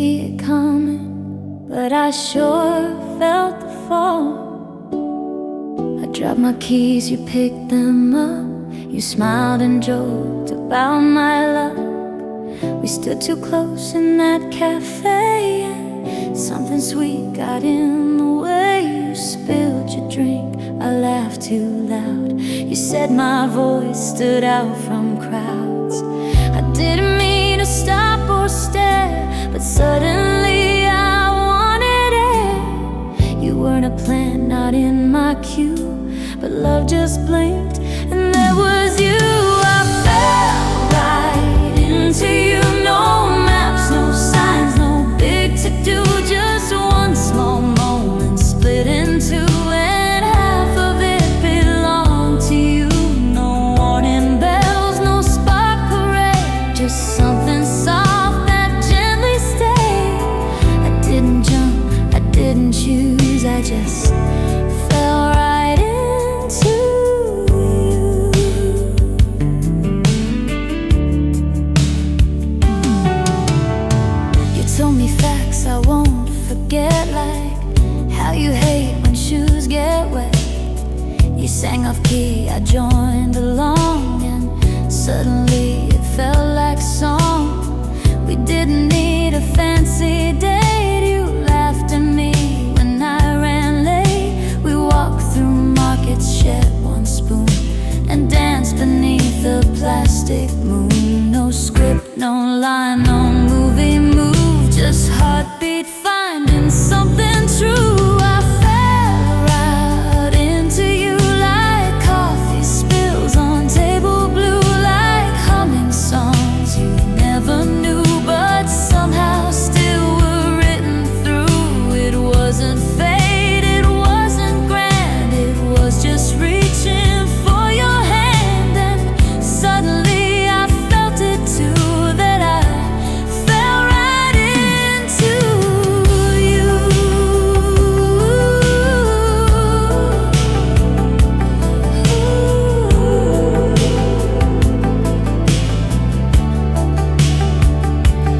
see it coming, but I sure felt the fall. I dropped my keys, you picked them up. You smiled and joked about my luck. We stood too close in that cafe, and something sweet got in the way. You spilled your drink, I laughed too loud. You said my voice stood out from crowds. I didn't mean to stop or stare, but suddenly I wanted air. You weren't a plant, not in my queue, but love just blinked, and there was you. I fell right into you. No maps, no signs, no big to-do, just one small moment split in two, and half of it belonged to you. No warning bells, no spark parade, just something soft that gently stayed. I didn't jump, I didn't choose, I just fell right into you. You told me facts I won't forget, like how you hate when shoes get wet. You sang off key, I joined along, and suddenly it felt like song. We didn't need a fancy date. You laughed at me when I ran late. We walked through markets, shared one spoon, and danced beneath the plastic moon. No script, no line, no movie move, just heartbeat finding something true. I fell right into you, like coffee spills on table blue, like humming songs you never knew, but somehow still were written through. It wasn't fate, it wasn't grand, it was just reaching for your hand. And suddenly I felt it too, that I fell right into you.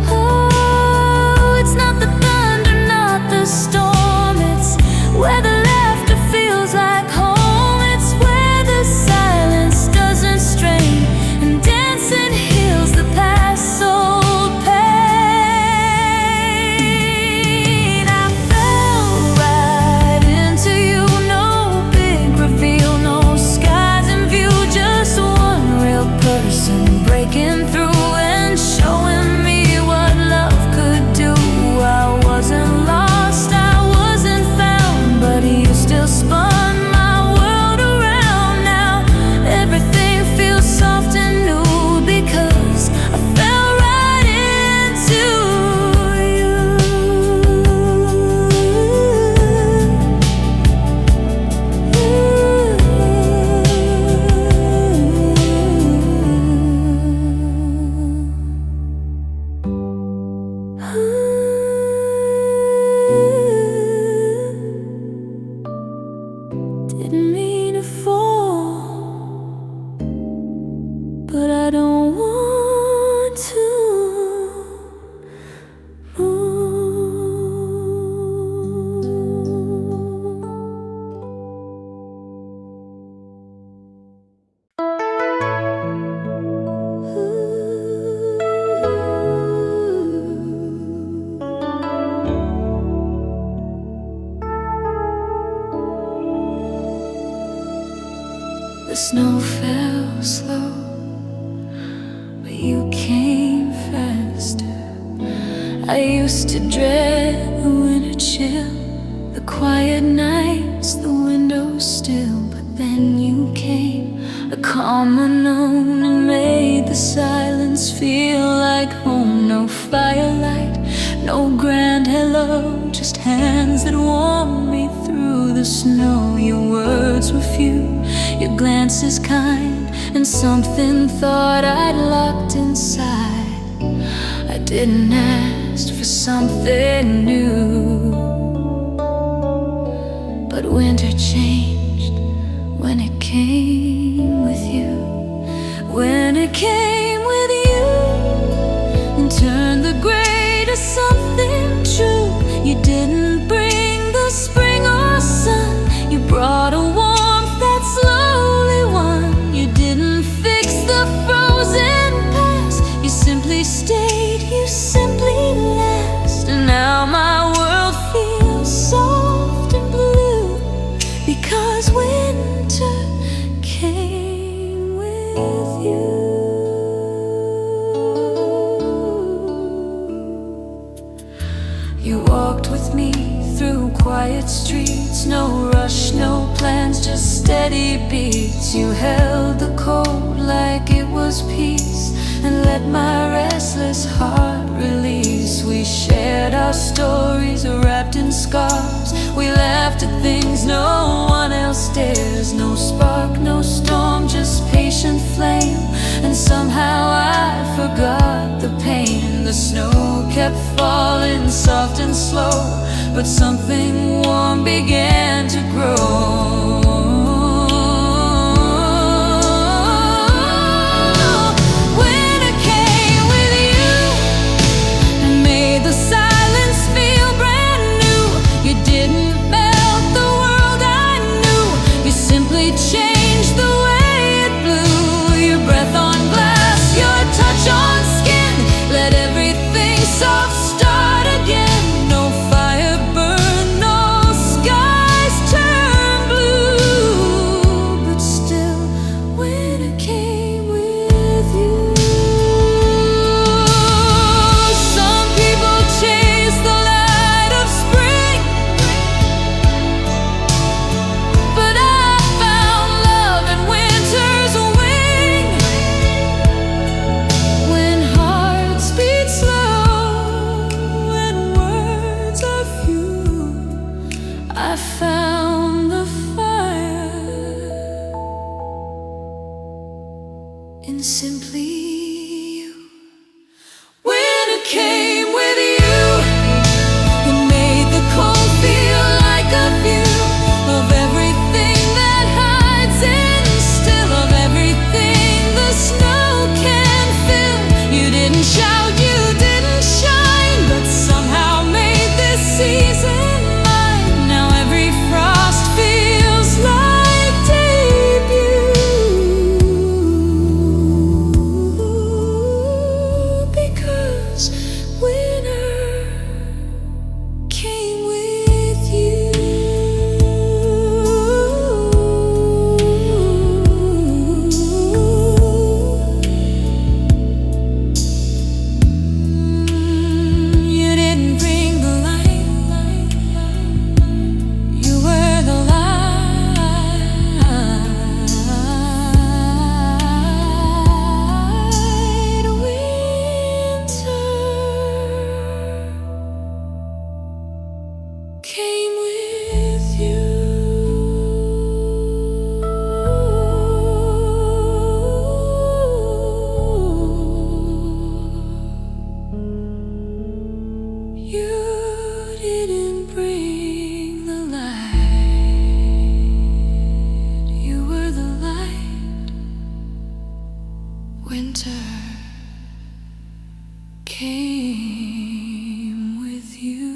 Oh, it's not the thunder, not the storm, it's where the laughter feels like home. It's where the silence doesn't strain, and dancing heals the past old pain. I fell right into you, no big reveal, no skies in view, just one real person breaking through and showing me what love could do. I wasn't lost, I wasn't found, but you still spun my world around. Now everything feels soft and new, because I fell right into you. Didn't mean to fall, but I don't want to The snow fell slow, but you came faster. I used to dread the winter chill, the quiet nights, the windows still, but then you came, a calm unknown, and made the silence feel like home. No firelight, no grand hello, just hands that warmed me through the snow. Your words were few, your glances kind, and something thought I'd locked inside. I didn't ask for something new, but winter changed when it came with you. When it came with you, and turned the gray to something You walked with me through quiet streets, no rush, no plans, just steady beats. You held the cold like it was peace, and let my restless heart release. We shared our stories wrapped in scars. We laughed at things no one else dares. No spark, no storm, just patient flame. And somehow I forgot the pain. The snow kept falling soft and slow, but something warm began to grow. I found the fire in simply you. Winter came with you. You made the cold feel like a view of everything that hides in still, of everything the snow can fill. You didn't shout, you didn't shine, but somehow made this season winter came with you.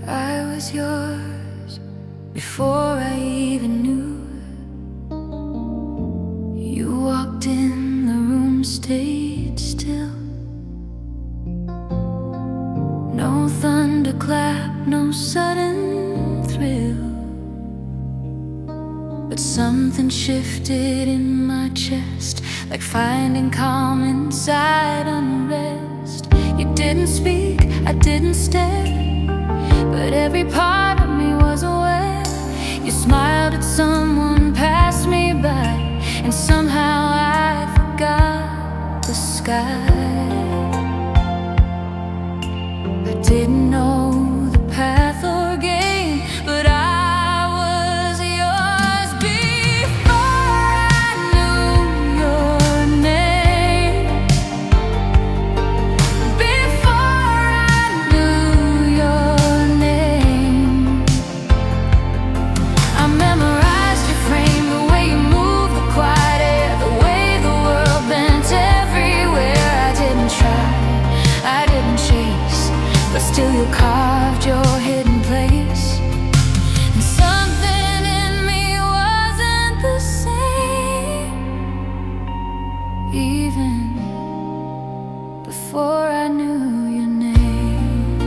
I was yours before I even knew. You walked in the room, stayed still. No thunderclap, no sudden thrill, but something shifted in my chest, like finding calm inside unrest. You didn't speak, I didn't stare, but every part of me was aware. You smiled at someone passed me by, and somehow I forgot the sky. I didn't know the path or game, but I was yours before I knew your name. Before I knew your name, I memorized your frame, the way you move, the quiet air, the way the world bent everywhere. I didn't try, I didn't chase, but still you carved your hidden place. And something in me wasn't the same, even before I knew your name.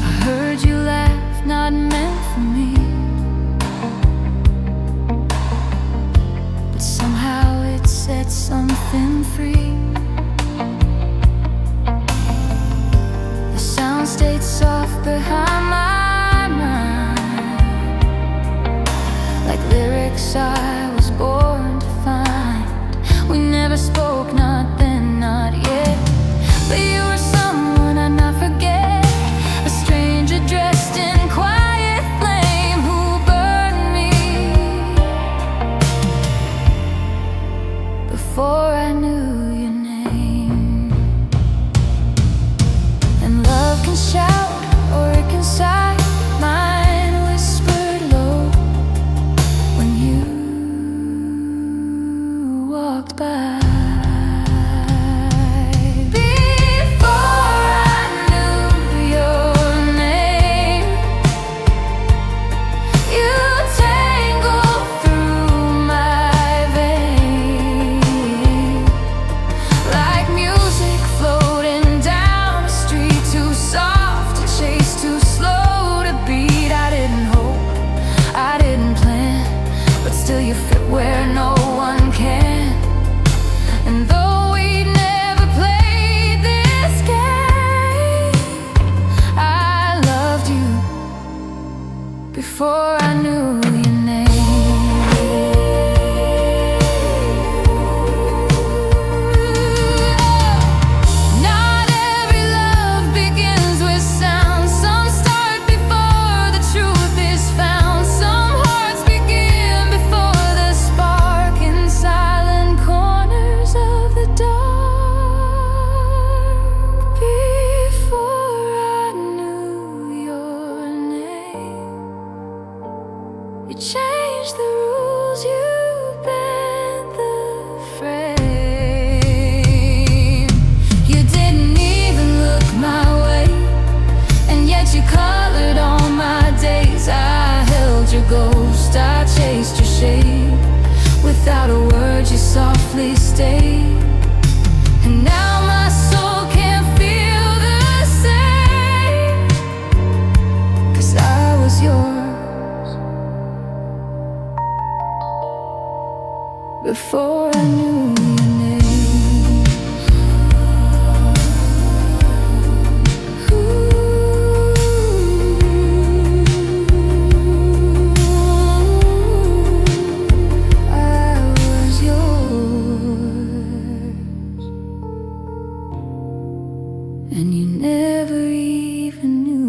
I heard you laugh, not meant for me, but somehow it set something free. The sound stayed soft behind my mind, like lyrics I was born to find. We never spoke, not then, not yet, but you were someone I'd not forget. A stranger dressed in quiet flame who burned me before I knew your name. And love can shout or it can sigh. Mine whispered low when you walked by. Before I knew your name, you tangled through my veins, like music floating down the street, too soft to chase, too slow to beat. I didn't hope, I didn't plan, but still you fit where no one can. And though we never played this game, I loved you before I knew your name. Not every love begins with sound. Some start before the truth is found. Some hearts begin before the spark, in silent corners of the dark. Before I knew your name, you changed the rules, you bent the frame. You didn't even look my way, and yet you colored all my days. I held your ghost, I chased your shade. Without a word you softly stayed. And now my soul can't feel the same, 'cause I was yours before I knew your name. I was yours, and you never even knew.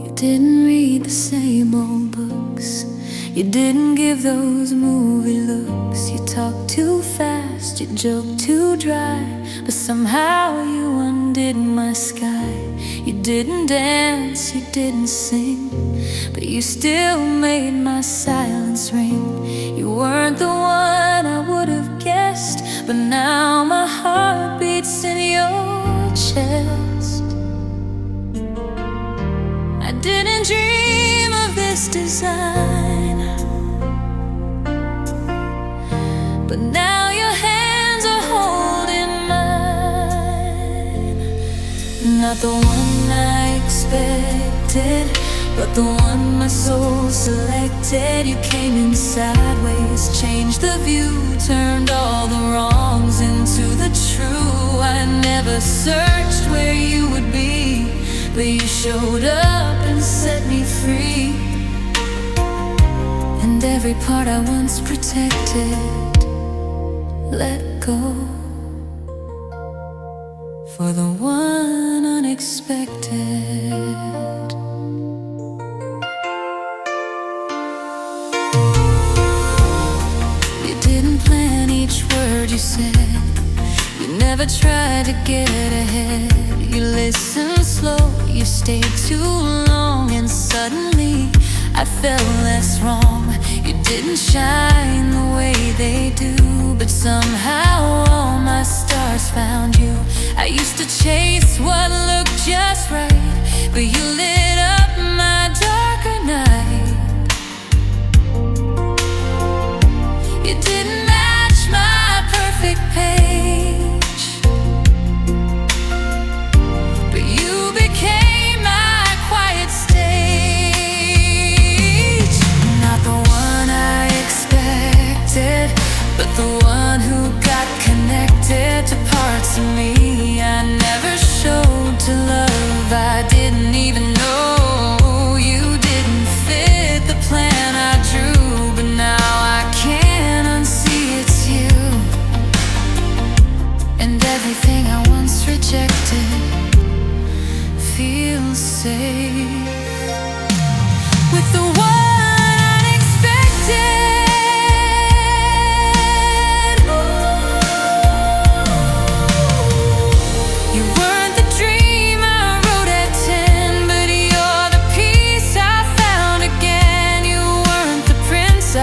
You didn't read the same old books, you didn't give those movie looks. You talked too fast, you joked too dry, but somehow you undid my sky. You didn't dance, you didn't sing, but you still made my silence ring. You weren't the one I would have guessed, but now my heart beats in your chest. I didn't dream of this design, but now your hands are holding mine. Not the one I expected, but the one my soul selected. You came in sideways, changed the view, turned all the wrongs into the true. I never searched where you would be, but you showed up and set me free. And every part I once protected, let go for the one unexpected. unexpected. You didn't plan each word you said. You never tried to get ahead. You listened slow, you stayed too long, and suddenly I felt less wrong. You didn't shine the way they do, but somehow all my stars found you. I used to chase what looked just right, but you lit up my darker night. You didn't match my perfect page, but you became my quiet stage. Not the one I expected, but the one who got connected to parts of me I never showed to love. I didn't even know you didn't fit the plan I drew, but now I can't unsee it's you. And everything I once rejected feels safe with the one unexpected. You weren't the dream I wrote at 10, but you're the peace I found again. You weren't the prince I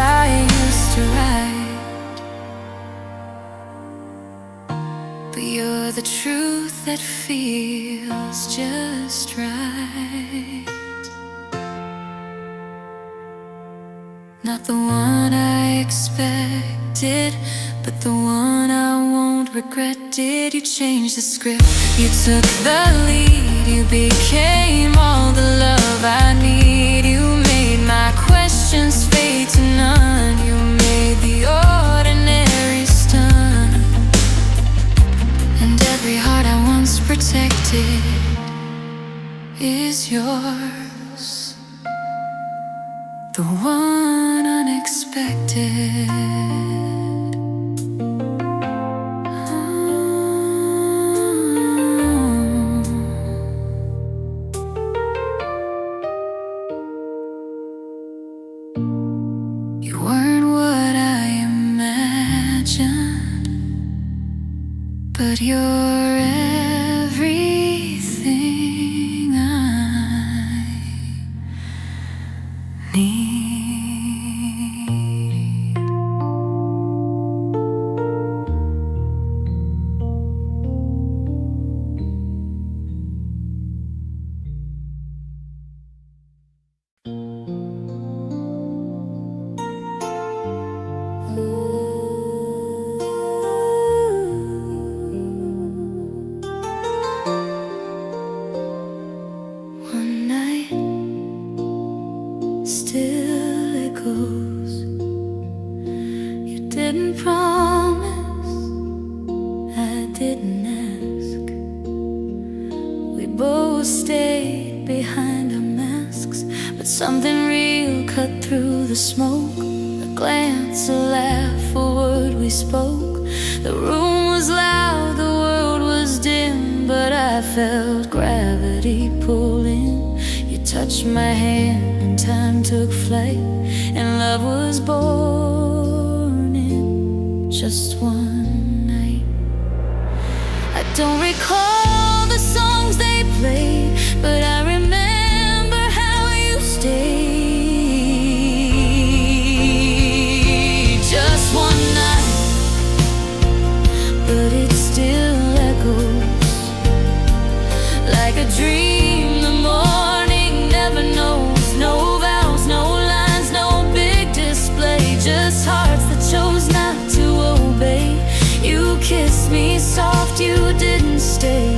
used to write, but you're the truth that feels just right. Not the one I expected, but the one I won't regret. Did you change the script? You took the lead, you became all the love I need. You made my questions fade to none. You made the ordinary stun, and every heart I once protected is yours, the one unexpected. You weren't what I imagined, but you're everything I need. One night still echoes. You didn't promise, I didn't ask. We both stayed behind our masks, but something real cut through the smoke. A glance, a laugh, a word we spoke. The room was loud, the world was dim, but I felt gravity pulling. You touched my hand and time took flight, and love was born in just one night. I don't recall the songs they played, but I remember how you stayed. Just one night, but it still echoes like a dream the morning never knows. No vows, no lines, no big display, just hearts that chose not to obey. You kissed me soft, you didn't stay,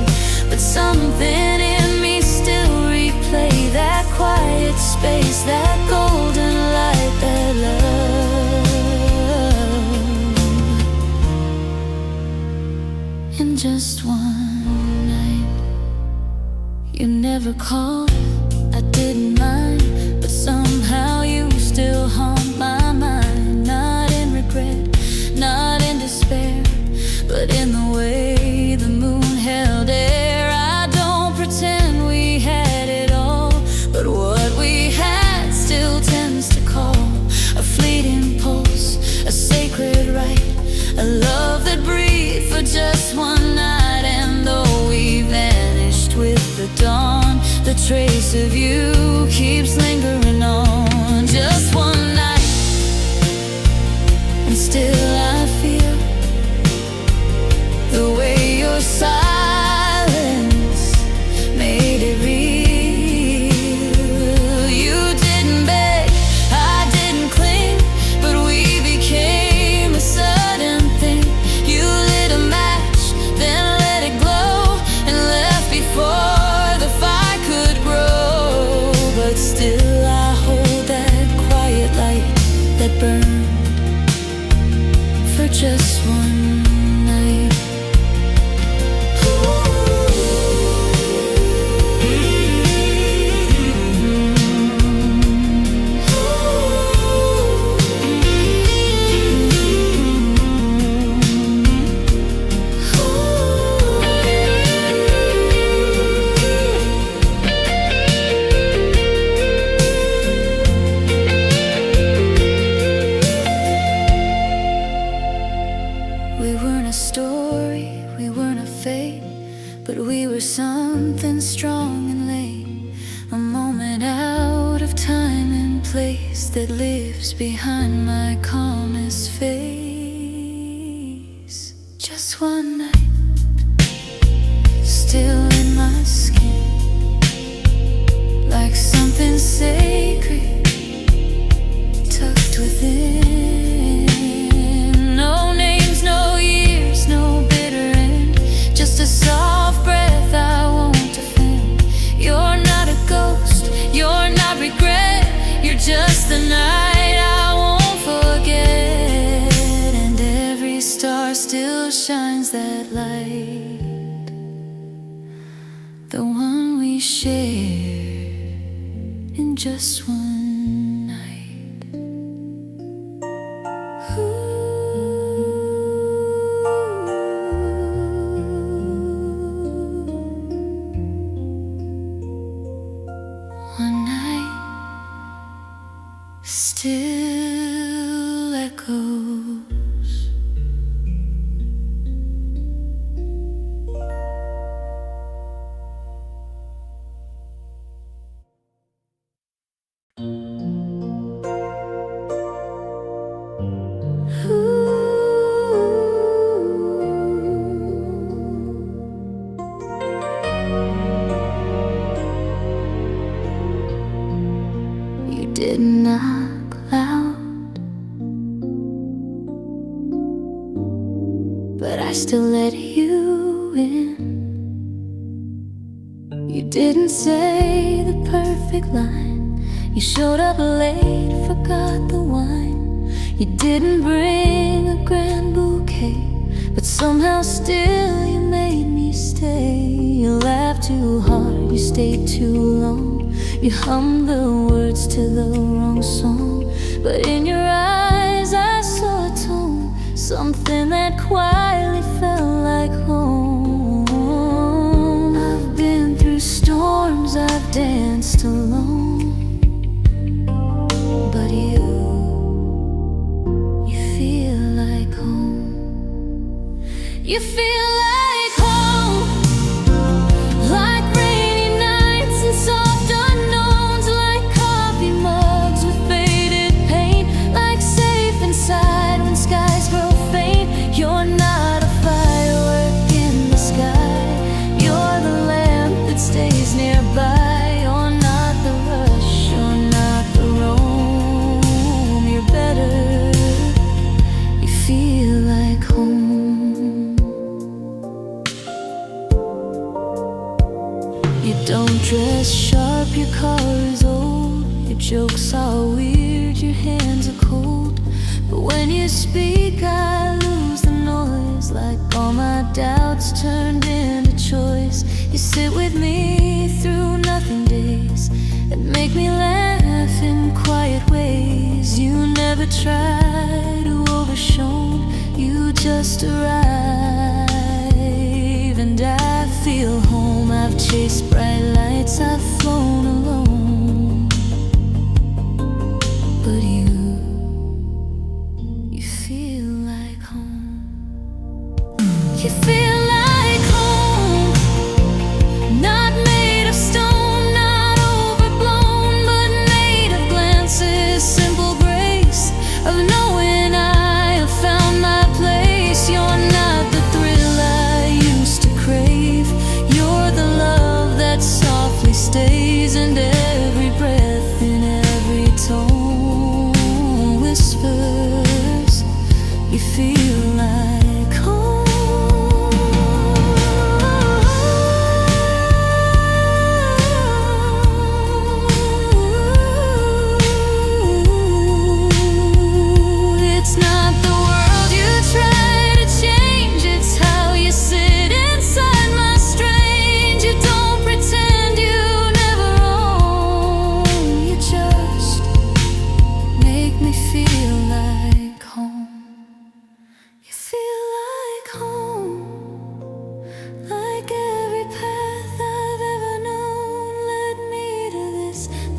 but something in me still replay that quiet space, that golden light, that love. In just one night, you never called, I didn't mind, but somehow you still haunt my mind. Not in regret, not in despair, but in the way the moon held air. I don't pretend your silence made it real. You didn't beg, I didn't cling, but we became a sudden thing. You lit a match, then let it glow, and left before the fire could grow. But still I hold that quiet light that burned for just one night. We weren't a story, we weren't a fate, but we were something strong and late. A moment out of time and place that lives behind my calmest face. Just one night, still in my skin, like something sacred tucked within. Just a soft breath I won't defend. You're not a ghost, you're not regret. You're just the night I won't forget. And every star still shines that light, the one we shared in just one night. Ooh. One night still echoes. You didn't knock loud, but I still let you in. You didn't say the perfect line. You showed up late, forgot the wine. You didn't bring a grand bouquet, but somehow still you made me stay. You laughed too hard, you stayed too long. You hummed the words to the wrong song, but in your eyes I saw a tone, something that quietly felt like home. I've been through storms, I've danced alone, but you feel like home. You feel like home, like rainy nights and soft unknowns, like coffee mugs with faded paint, like safe inside when skies grow faint. You're not a firework in the sky, you're the lamp that stays nearby. You're not the rush, you're not the roam. You're better, you feel like home. You don't dress sharp, your car is old, your jokes are weird, your hands are cold. But when you speak I lose the noise, like all my doubts turned into choice. You sit with me through nothing days and make me laugh in quiet ways. You never try to overshow, you just arrive, and I feel home. I've chased bright lights, I've flown alone, but you feel like home. You feel like home, not made of stone, not overblown, but made of glances, simple grace of knowing I have found my place. You're not the thrill I used to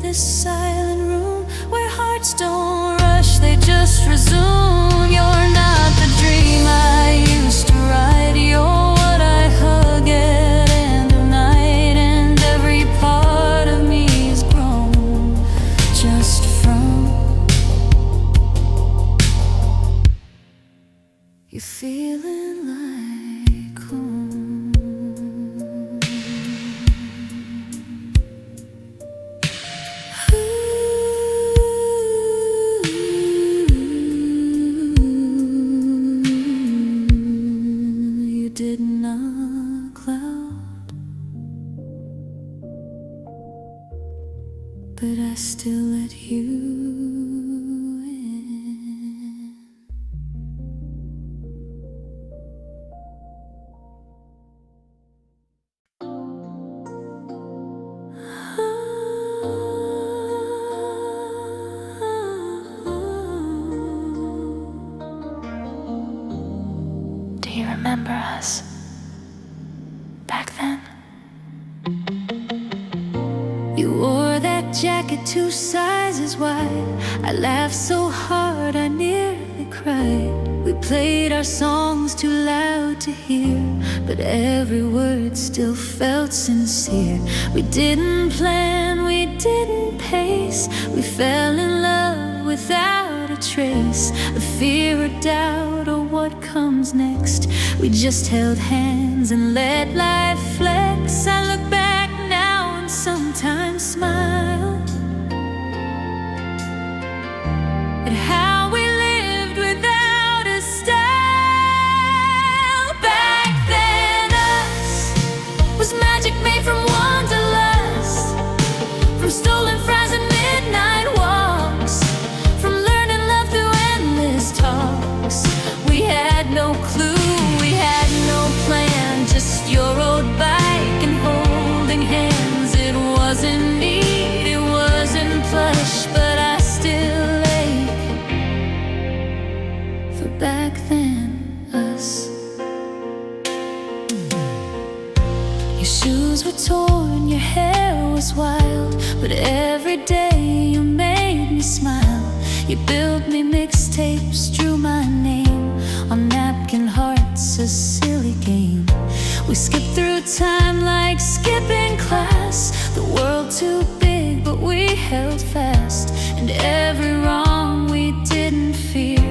this silent room where hearts don't rush, they just resume. You're not the dream I used to write. You're what I hug at end of night, and every part of me is grown just from you feeling like home. You did not cloud, but I still let you in. Do you remember us back then? You wore that jacket 2 sizes wide. I laughed so hard I nearly cried. We played our songs too loud to hear, but every word still felt sincere. We didn't plan, we didn't pace. We fell in love without a trace of fear or doubt or what comes next. We just held hands and let life flex. I look back now and sometimes smile at how we lived without a style. Back then us was magic made from wanderlust, from stolen fries and midnight walks, from learning love through endless talks. We had no clue, we had no plan, just your old bike and holding hands. It wasn't neat, it wasn't plush, but I still ache for back then us. Your shoes were torn, your hair was wild, but every day you made me smile. You built me mixtapes, drew my name on napkin hearts, a silly game. We skipped through time like skipping class. The world too big, but we held fast. And every wrong we didn't fear,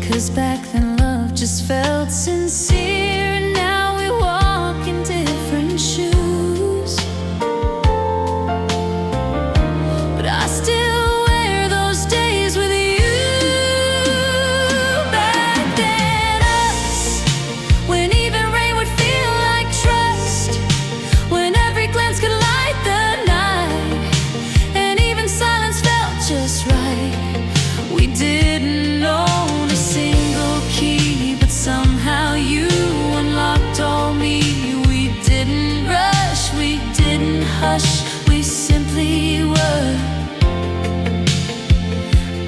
'cause back then love just felt sincere. And now we walk in different shoes, but I still wear those days with you. Back then us, when even rain would feel like trust, when every glance could light the night, and even silence felt just right. We didn't own a single key, but somehow you unlocked all me. We didn't rush, we didn't hush, we simply were.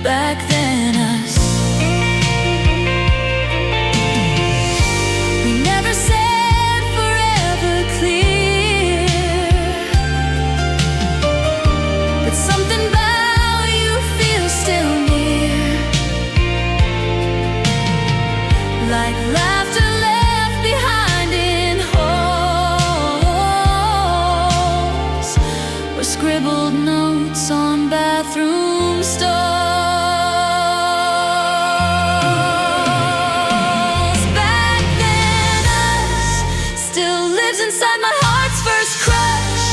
Back then us, we never said forever clear, but something about you feels still near, like laughter left behind in holes, or scribbled notes on bathroom stalls. Back then us still lives inside my heart's first crush,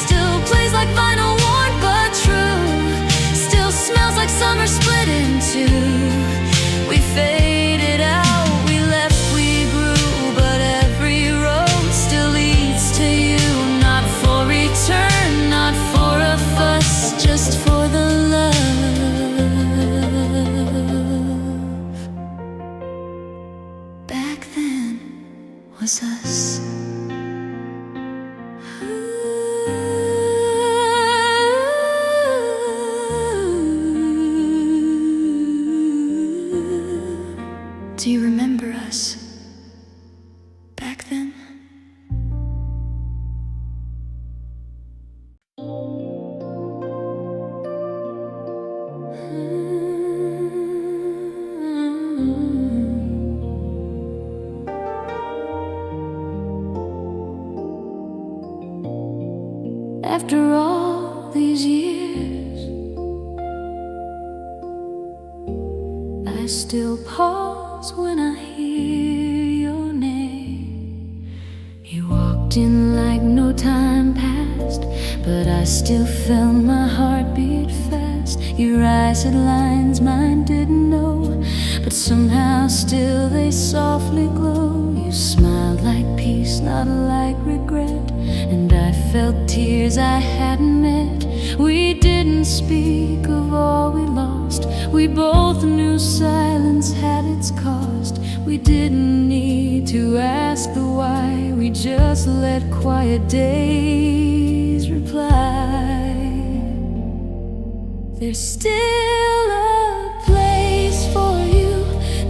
still plays like vinyl worn but true, still smells like summer split in two. We faded out, we left, we grew, but every road still leads to you. Not for return, not for a fuss, just for the love. Back then was us. After all these years, I still pause when I hear your name. You walked in like no time passed, but I still felt my heart beat fast. Your eyes had lines mine didn't know, but somehow still they softly glow. You smiled like peace, not like regret, and I felt tears I hadn't met. We didn't speak of all we lost. We both knew silence had its cost. We didn't need to ask the why. We just let quiet days reply. There's still a place for you,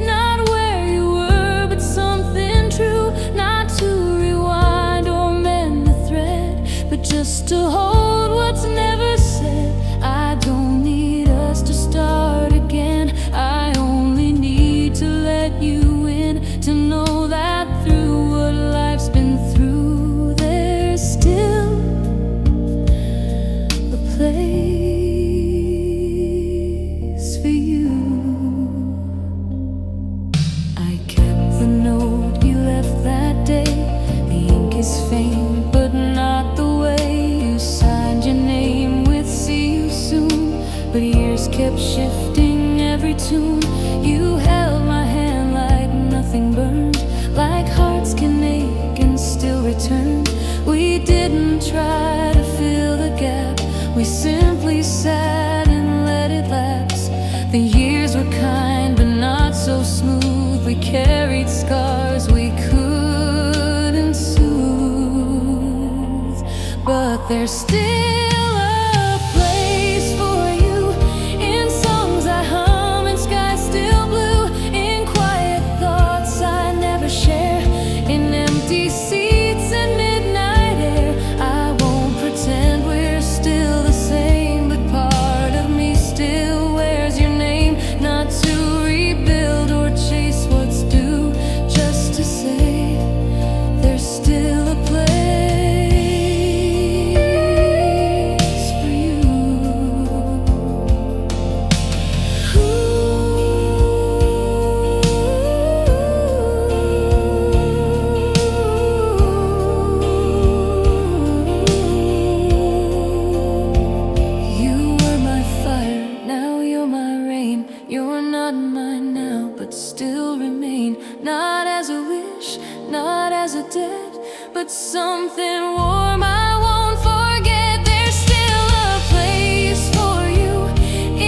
not where you were, but something true. Not to rewind or mend the thread, but just to hold what's never said. I don't need us to start again. I only need to let you in, to know that through what life's been through, there's still a place for you. I kept the note you left that day. The ink is faint, but not the way you signed your name with "see you soon." But years kept shifting every tune. You held my hand like nothing burned, like hearts can ache and still return. We didn't try to fill the gap, we simply sat and let it lapse. The years were kind but not so smooth. We carried scars we couldn't soothe, but there's still a place for you in songs I hum and skies still blue, in quiet thoughts I never share, in empty seats and midnight air. I won't pretend we're still the same, but part of me still wears your name. Not to rebuild or chase what's due, just to say there's still a place for you. You were my fire, now you're my rain. You're not mine now, but still remain. Not as a wish, not as a debt, but something warm I won't forget. There's still a place for you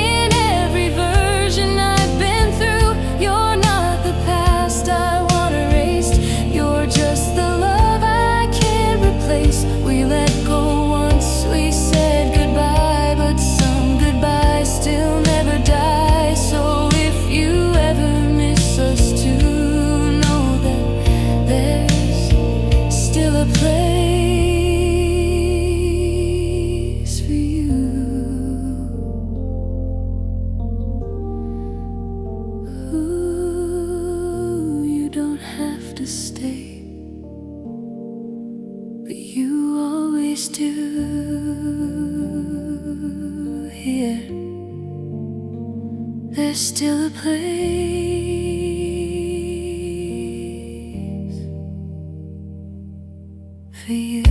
in every version I've been through. You're not the past I want erased, you're just the love I can't replace. We let go once, we said goodbye, but some goodbyes still never die. So if you ever miss us too, know that there's still a place for you. Ooh, you don't have to stay, but you always do. Here, there's still a place for you.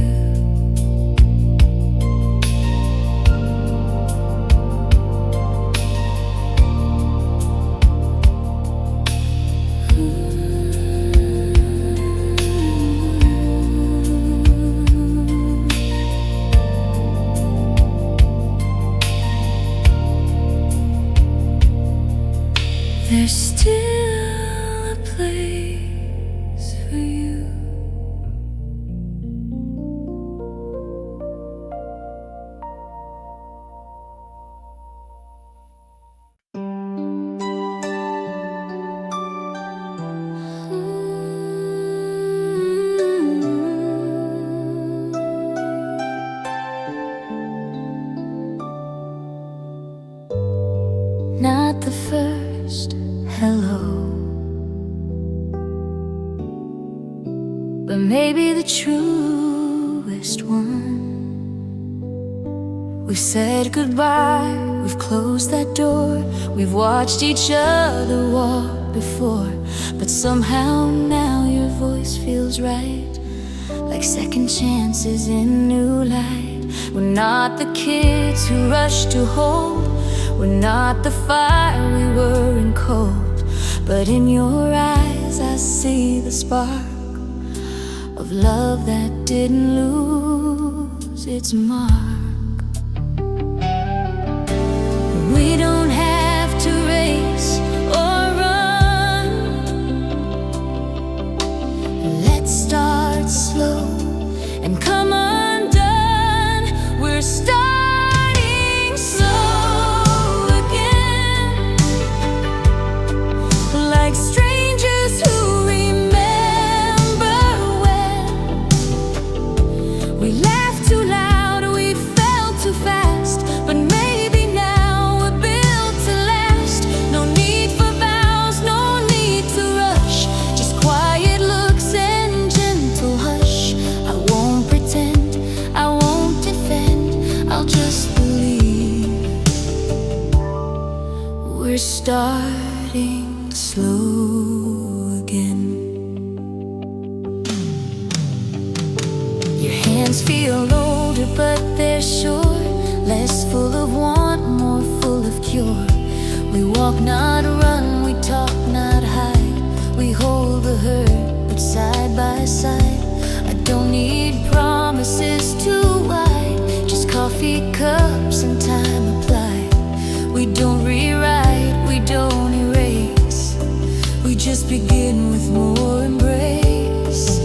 There's still a place for you. Not the first hello, but maybe the truest one. We've said goodbye, we've closed that door. We've watched each other walk before, but somehow now your voice feels right, like second chances in new light. We're not the kids who rush to hold, we're not the fire we were in cold, but in your eyes I see the spark of love that didn't lose its mark. We don't have to race or run. Let's start slow and come undone. We're starting slow again, like strangers who remember when we laughed too loud, we fell too fast, but maybe now we're built to last. No need for vows, no need to rush, just quiet looks and gentle hush. I won't pretend, I won't defend, I'll just believe. We're starting slow again. Your hands feel older, but they're sure, less full of want, more full of cure. We walk, not run, we talk, not hide. We hold the hurt, but side by side. I don't need promises too wide, just coffee cups and time applied. We don't rewrite, we don't erase, we just begin with more embrace.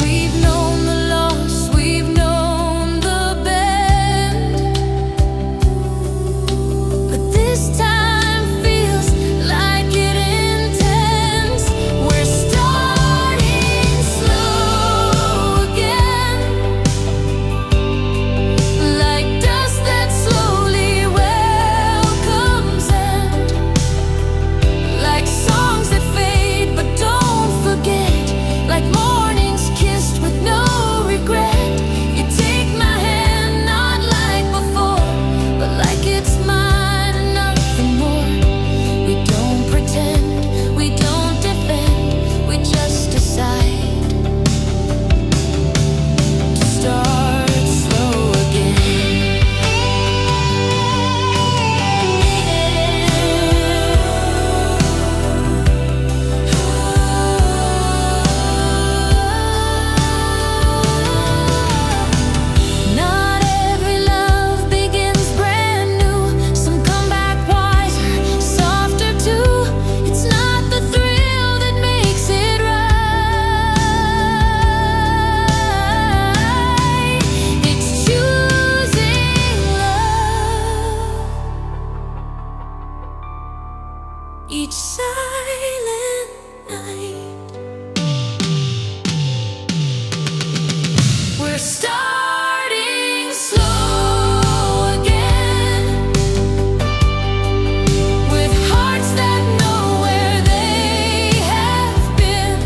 We've known the loss, we've known the bend, but this time feels like it intends. We're starting slow again, like dust that slowly welcomes end, like songs that fade but don't forget, like mornings kissed with no regret. You take my hand, not like before, but like it's mine and nothing more. We don't pretend, we don't defend, we just decide to start slow again. Not every love begins brand new, some come back wiser, softer too. It's not the thrill that makes it right, it's choosing love each silent night. We're starting slow again, with hearts that know where they have been,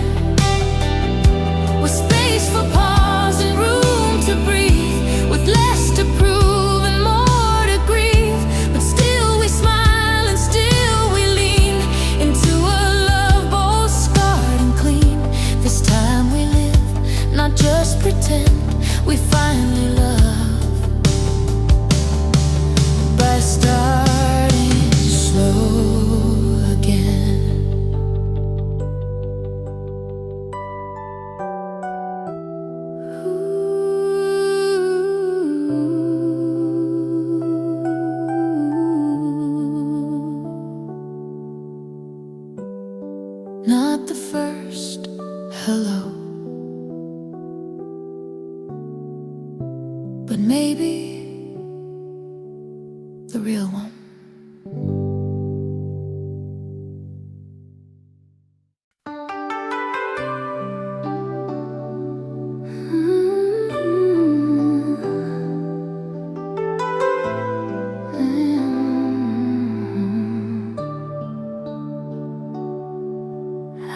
with space for pause and room to breathe, with less to prove and more to grieve. But still we smile and still we lean into a love both scarred and clean. This time we live, not just pretend. We finally love by starting slow again. Not the first hello, but maybe the real one.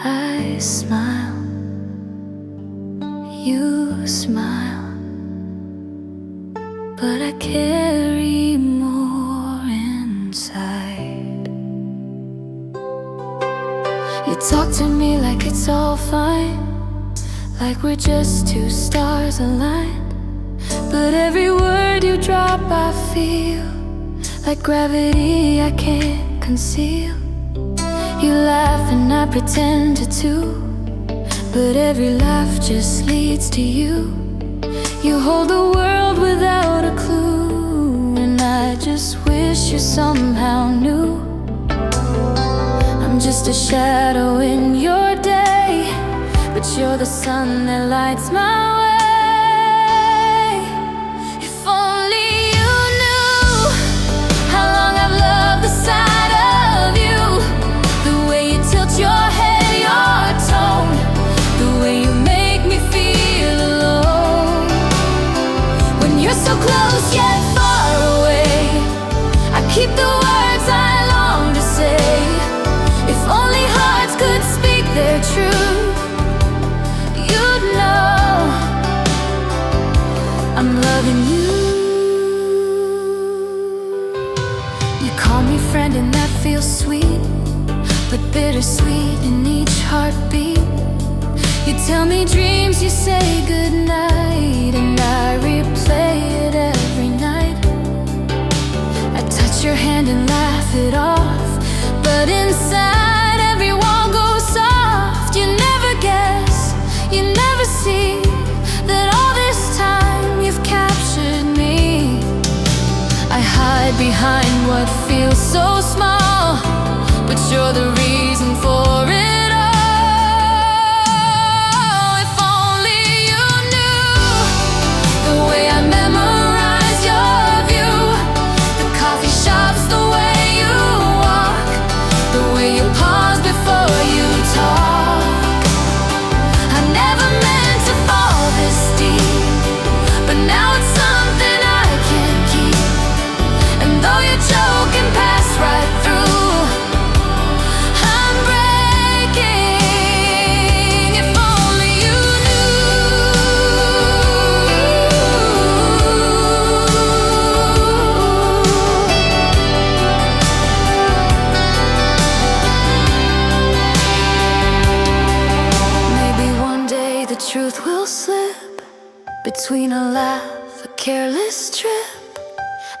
I smile, you smile, but I carry talk to me like it's all fine, like we're just two stars aligned. But every word you drop I feel like gravity I can't conceal. You laugh and I pretend to too, but every laugh just leads to you. You hold the world without a clue, and I just wish you somehow knew. I'm just a shadow in your day, but you're the sun that lights my way. If only you knew how long I've loved the sight of you, the way you tilt your head, your tone, the way you make me feel alone. When you're so close yet far away, I keep the words I long to say. If only hearts could speak their truth, you'd know I'm loving you. You call me friend and that feels sweet, but bittersweet in each heartbeat. You tell me dreams, you say goodnight, and I replay it every night. I touch your hand and laugh it off, but inside every wall goes soft. You never guess, you never see that all this time you've captured me. I hide behind what feels so small, but you're the reason for it all. If only you knew the way I memorize your view, the coffee shops, the way you walk, the way you pause before you talk. I never meant to fall this deep, but now it's something I can't keep. And though you joke and pass right through, I'm breaking. If only you knew. Maybe one day the truth will slip between a laugh, a careless trip.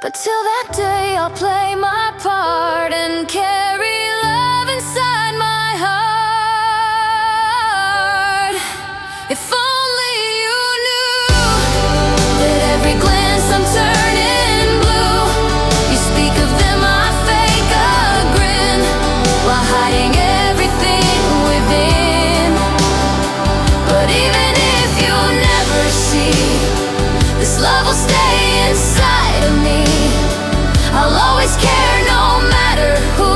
But till that day I'll play my part and carry love inside my heart. If only you knew that every glance I'm turning blue. You speak of them, I fake a grin while hiding everything within. But even if you'll never see, this love will stay inside of me. I'll always care no matter who.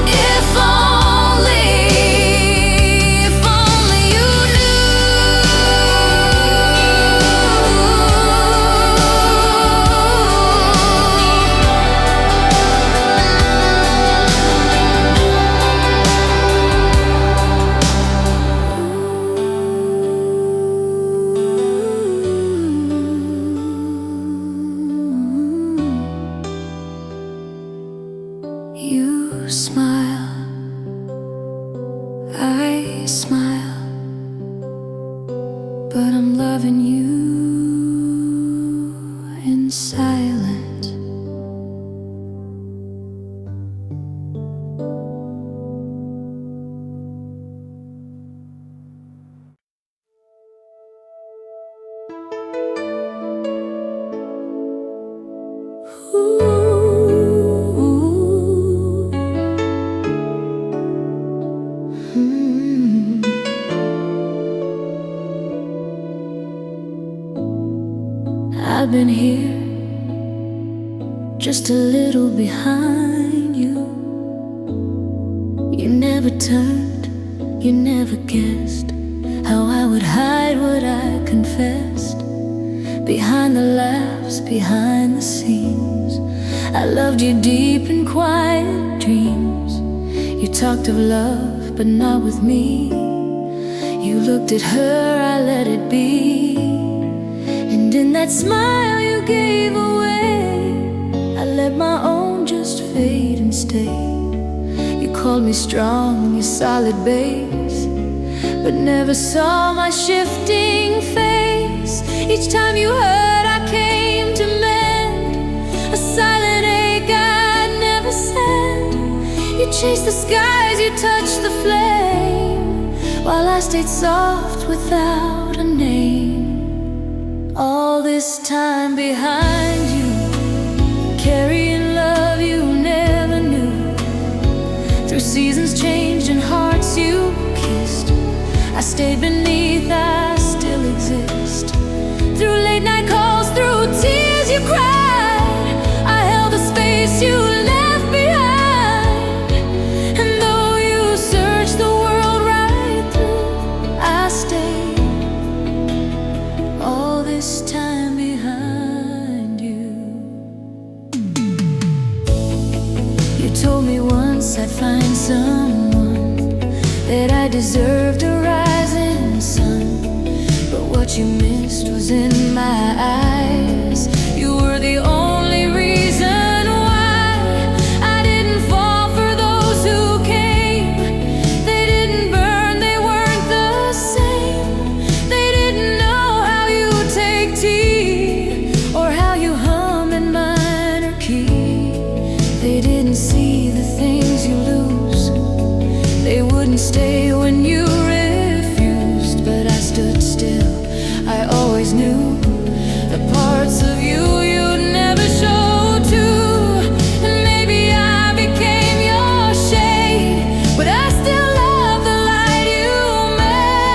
If only you You smile, I smile, but I'm loving you in silence. I've been here, just a little behind you. You never turned, you never guessed how I would hide what I confessed. Behind the laughs, behind the scenes, I loved you deep in quiet dreams. You talked of love, but not with me. You looked at her, I let it be. And in that smile you gave away, I let my own just fade and stay. You called me strong, your solid base, but never saw my shifting face. Each time you hurt, I came to mend, a silent ache I'd never send. You chased the skies, you touched the flame, while I stayed soft without a name. All this time behind you, carrying love you never knew, through seasons changed and hearts you kissed. I stayed beneath, I still exist. Through late night calls, through tears you cried, I held the space you left behind. And though you searched the world right through, I stayed all this time behind you. You told me once I'd find someone, that I deserved a rising sun, but what you missed was in my eyes. You were the only reason why I didn't fall for those who came. They didn't burn, they weren't the same. They didn't know how you take tea, or how you hum in minor key. They didn't see the things you lose, they wouldn't stay when you refused. But I stood still, I always knew the parts of you you'd never show to. And maybe I became your shade, but I still love the light you made.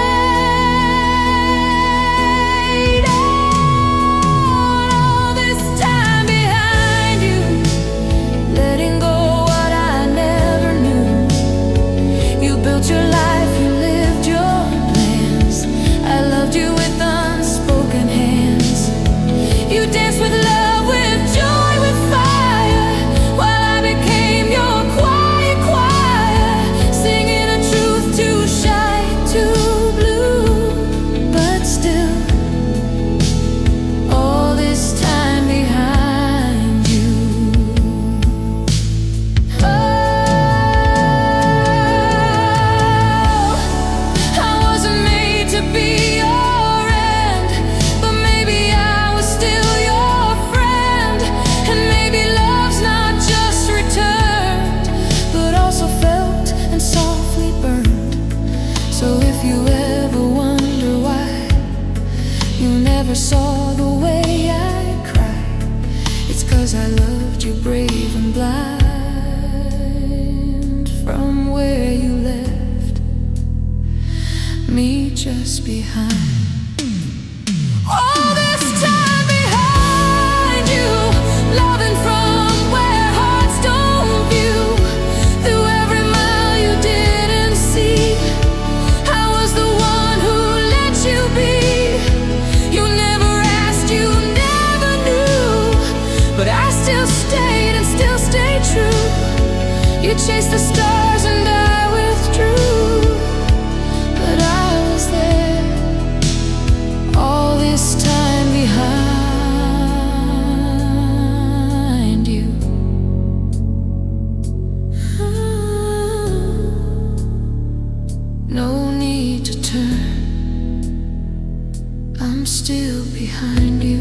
All this time behind you, letting go what I never knew. You built your life, you lived your plans. I loved you with unspoken hands. You danced with love, with joy, with fire, while I became your quiet choir, singing a truth too shy, too blue. But still, all this time behind you. Oh, I wasn't made to be your end, but maybe I was still your friend. And maybe love's not just returned, but also felt and softly burned. So if you ever wonder why you never saw the way I cried, it's 'cause I loved you brave and blind. From where you left me just behind. All this time behind you, loving from where hearts don't view. Through every mile you didn't see, I was the one who let you be. You never asked, you never knew, but I still stayed and still stayed true. You chased the stars and I withdrew, but I was there all this time behind you. No need to turn, I'm still behind you.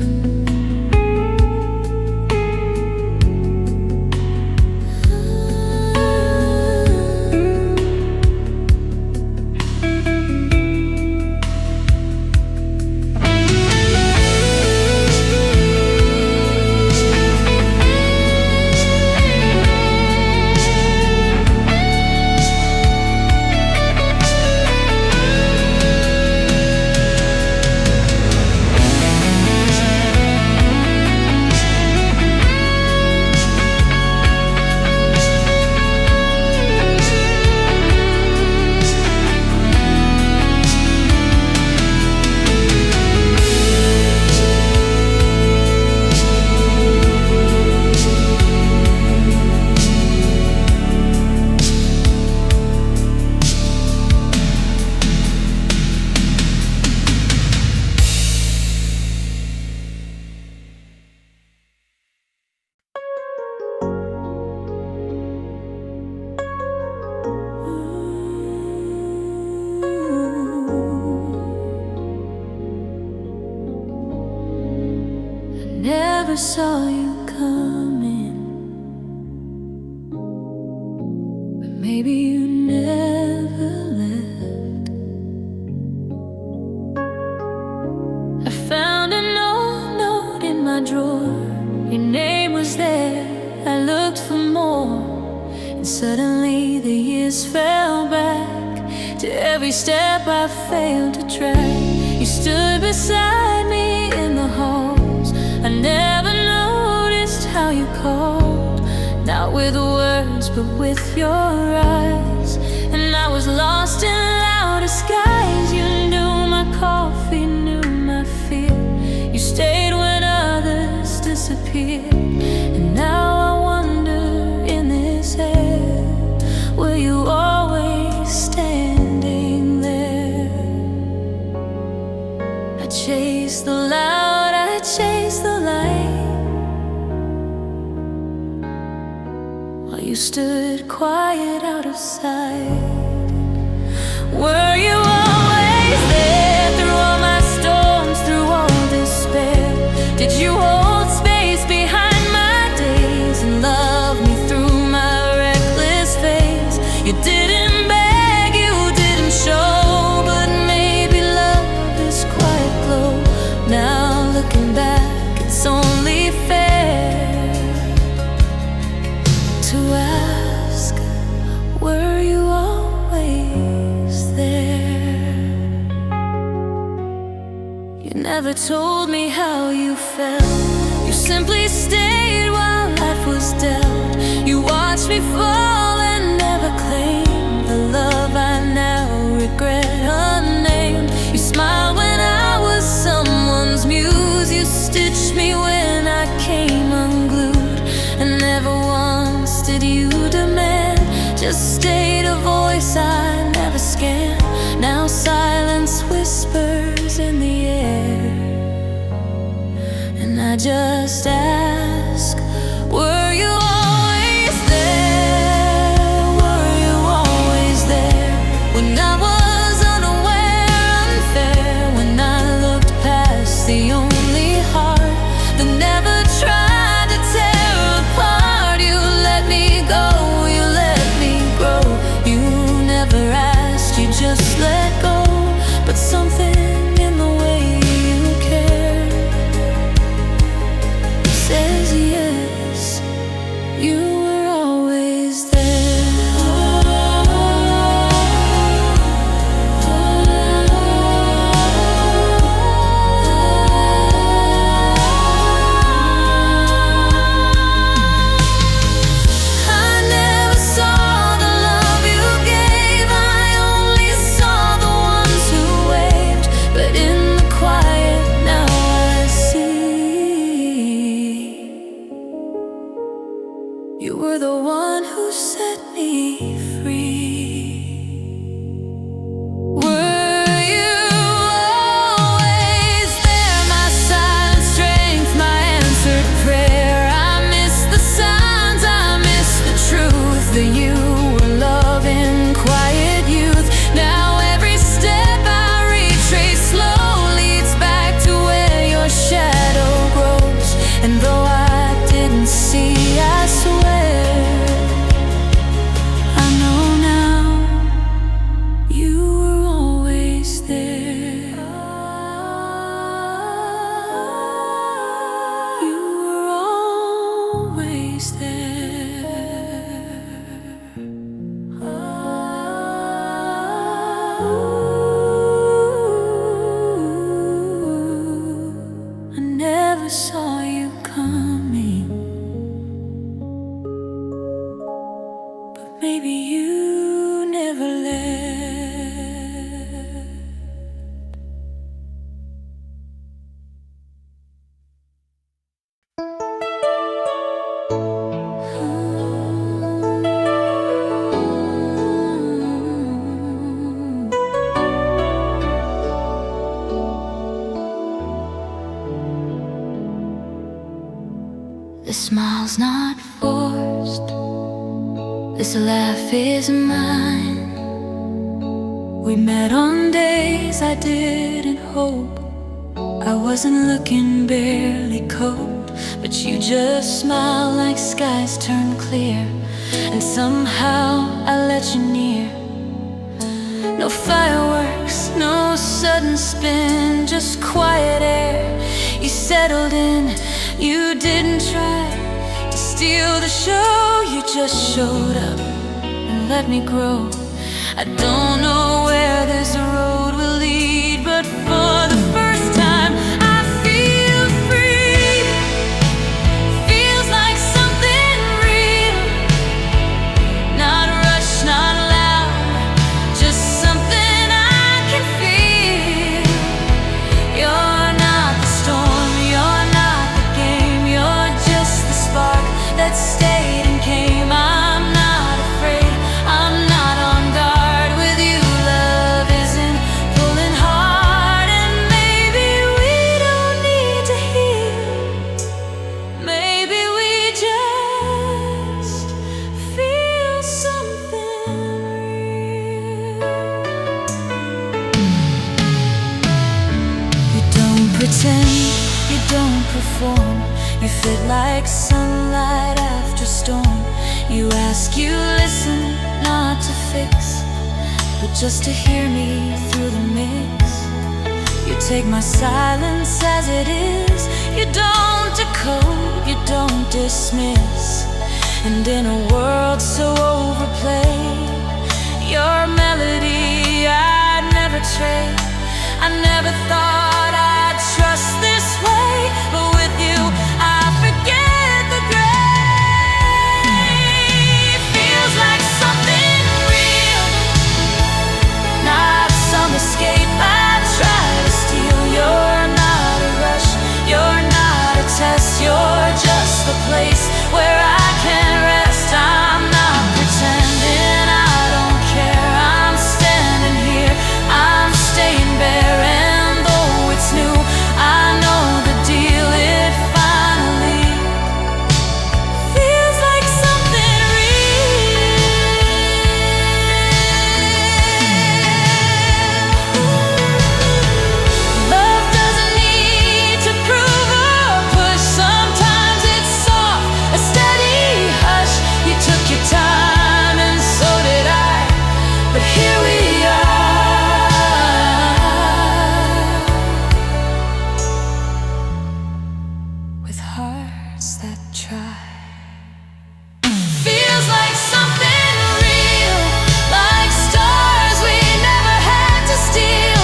never saw you coming, but maybe you never left. I found an old note in my drawer. Your name was there. I looked for more, and suddenly the years fell back to every step I failed to track. You stood beside me in the halls. I never noticed how you called, not with words but with your eyes. And I was lost in louder skies. You knew my coffee, knew my fear. You stayed when others disappeared. And now I wonder, in this air, were you always standing there? I chased the loud, I chased the light, while you stood quiet out of sight. Were you always there through all my storms, through all despair? Did you hold space behind my days and love me through my reckless phase? You didn't beg, you didn't show, but maybe love is quite low. Now looking back, it's only fair to ask, were you always there? You never told me how you felt. You simply stayed while life was dealt. You watched me fall and never claimed the love I now regret unnamed. You smiled when I was someone's muse. You stitched me when I came unglued, and never once did you demand. Just stayed a voice I never scanned. Now silence whispers in the air, and I just ask, were you always there? Were you always there? When I was unaware, unfair, when I looked past the only heart that never tried to tear apart. You let me go, you let me grow. You never asked, you just let go. But something in the way you care says yes, you were always there. I never saw the love you gave. I only saw the ones who waved. But in the quiet now I see, you were the one who set me free. Were you always there? My silent strength, my answered prayer. I miss the signs, I miss the truth, that you were loving quiet youth. Now every step I retrace slow leads back to where your shadow grows. And though I didn't see, I swear I know now, you were always there. You were always there. I never saw you coming, but maybe you never left. The smile's not forced, this laugh is mine. We met on days I didn't hope, I wasn't looking, barely cold, but you just smiled like skies turned clear, and somehow I let you near. No fireworks, no sudden spin, just quiet air. You settled in, you didn't try to steal the show. You just showed up and let me grow. I don't know where this road will lead, but for the first time I feel free. Feels like something real, not rushed, not loud, just something I can feel. You're not the storm, you're not the game, you're just the spark that stayed and came. I'm not afraid, I'm not on guard with you. Love isn't pulling hard, and maybe we don't need to heal. Maybe we just feel something real. You don't pretend, you don't perform. You fit like sunlight after storm. You ask, you listen, not to fix, but just to hear me through the mix. You take my silence as it is. You don't decode, you don't dismiss. And in a world so overplayed, your melody I'd never trade. I never thought I'd trust this way, but with you I forget the gray. Feels like something real, not some escape I try to steal. You're not a rush, you're not a test, you're just the place where I can rest. I'm not pretending, I don't care. I'm standing here, I'm staying bare, and though it's new, I know the deal. It finally feels like something real. Love doesn't need to prove or push. Sometimes it's soft, a steady hush. You took your time and so did I, but here we are, with hearts that try. Feels like something real, like stars we never had to steal,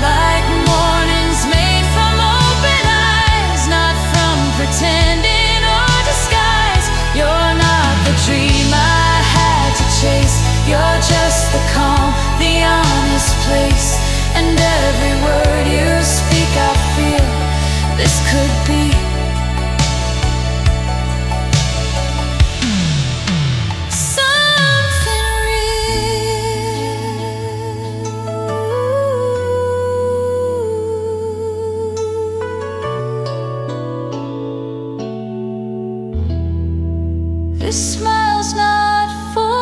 like mornings made from open eyes, not from pretending or disguise. You're not the dream I had to chase, you're just the calm, the honest place. And every word you speak I feel, this could be something real. This smile's not forced.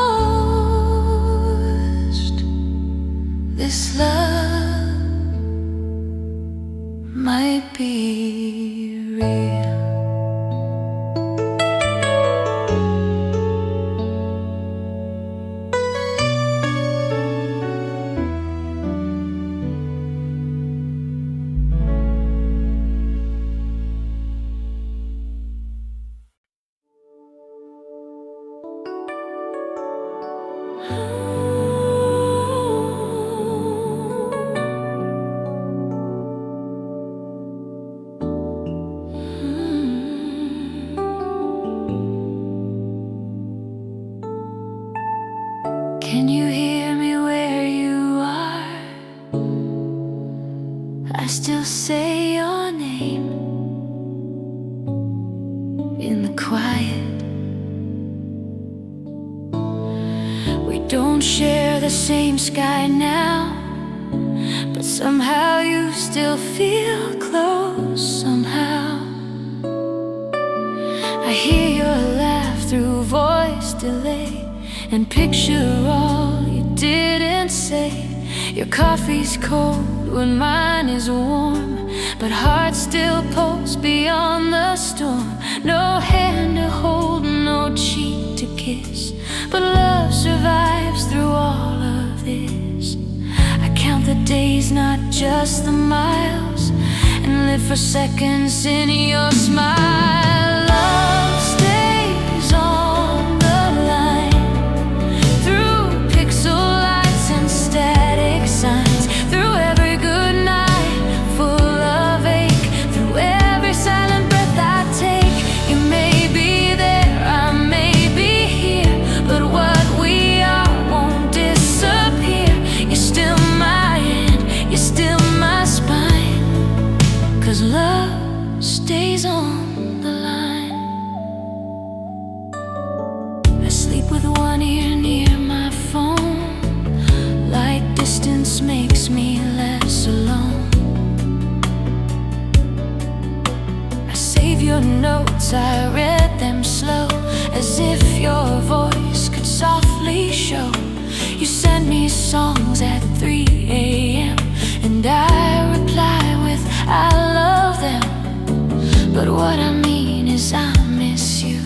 This love might be real. Can you hear me where you are? I still say your name in the quiet. We don't share the same sky now, but somehow you still feel close. Somehow I hear your laugh through voice delay, and picture all you didn't say. Your coffee's cold when mine is warm, but hearts still pulse beyond the storm. No hand to hold, no cheek to kiss, but love survives through all of this. I count the days, not just the miles, and live for seconds in your smile. Love stays on the line through pixel lights and static signs, through every good night full of ache, through every silent breath I take. You may be there, I may be here, but what we are won't disappear. You're still my end, you're still my spine, 'cause love stays on the line. I sleep with one ear near my phone, like distance makes me less alone. I save your notes, I read them slow, as if your voice could softly show. You send me songs at 3 a.m. and I reply with I love them. But what I mean is I miss you,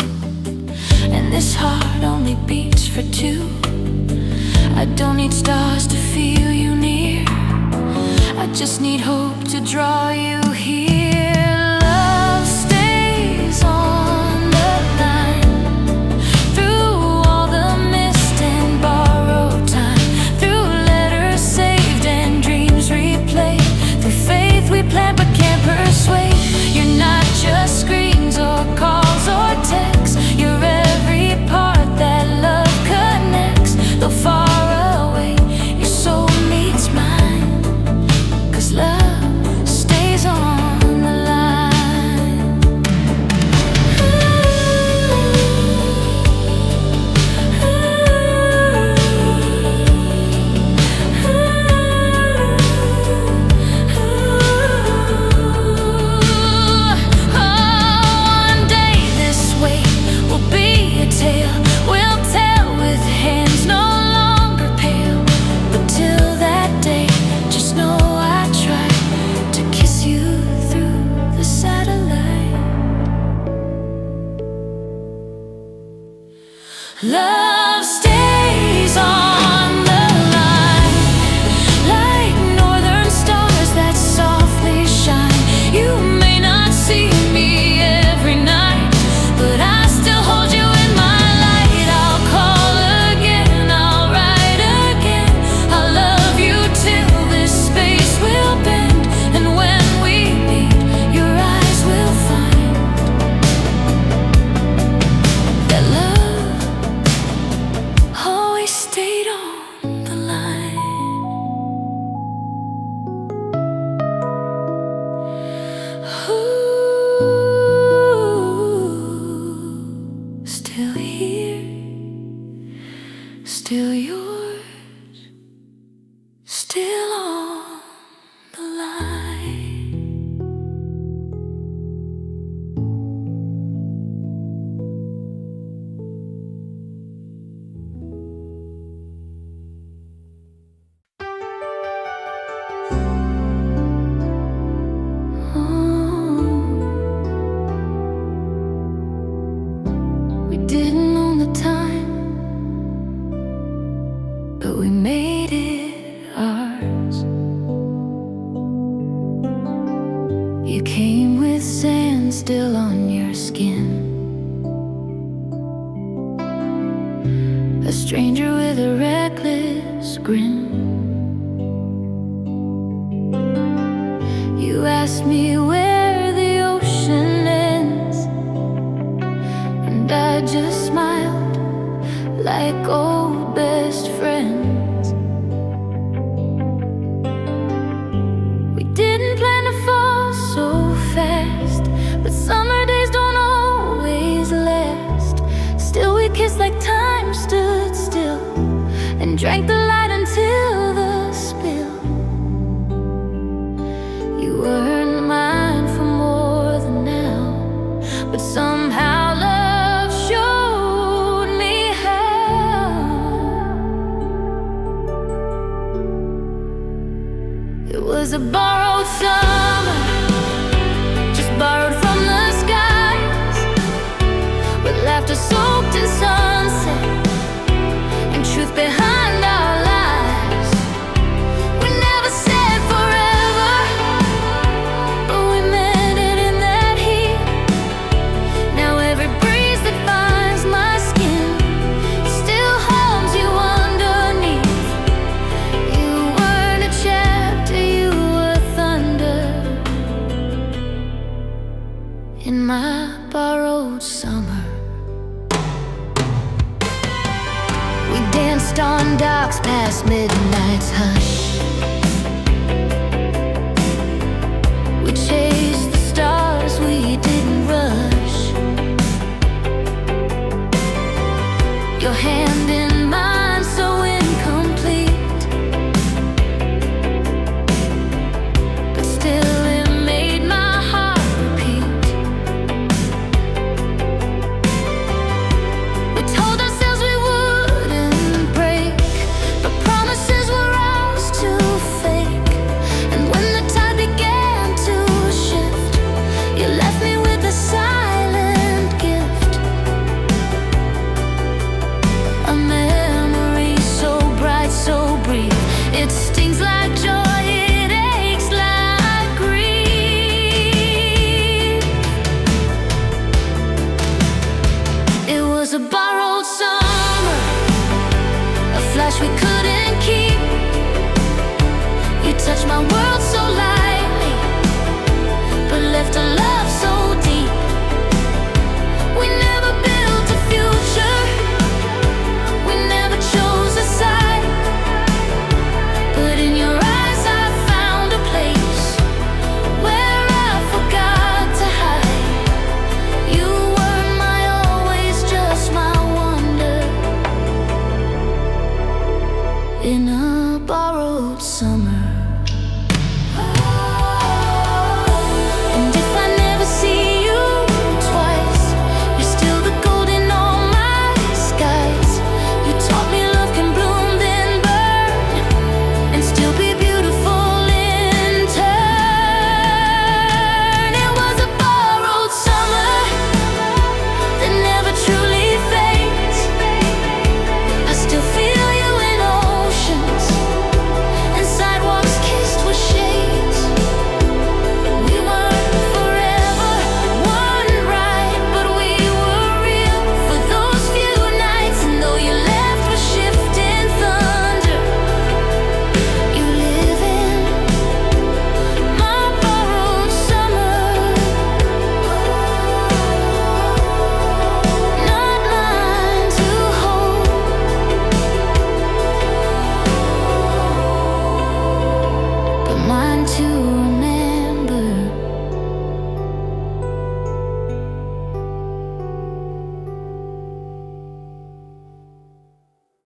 and this heart only beats for two. I don't need stars to feel you near, I just need hope to draw you here. Love stays on the line through all the mist and borrowed time, through letters saved and dreams replayed, through faith we plant but can't persuade. You're not just screens or calls or texts, you're every part that love connects. Though far away, your soul meets mine, 'cause love stays on the line. One day this weight will be a tale we'll tell with hands no longer pale. But till that day, just know I try to kiss you through the satellite. Love stays on the line, like northern stars that softly shine. You may not see me every night, but I still hold you in my light. I'll call again, I'll write again, I'll love you till this space will bend. And when we meet, your eyes will find that love always stayed on the line. Ooh, still here, still yours, still on the line. We didn't own the time, but we made it ours. You came with sand still on your skin, a stranger with a reckless grin. You asked me where the ocean ends, and I just smiled like old best friends. We didn't plan to fall so fast, but summer days don't always last. Still we kissed like time stood still, and drank the light until the spill. You weren't mine for more than now, but somehow love showed me how. It was a borrowed summer, in my borrowed summer. We danced on docks past midnight's hush. We chased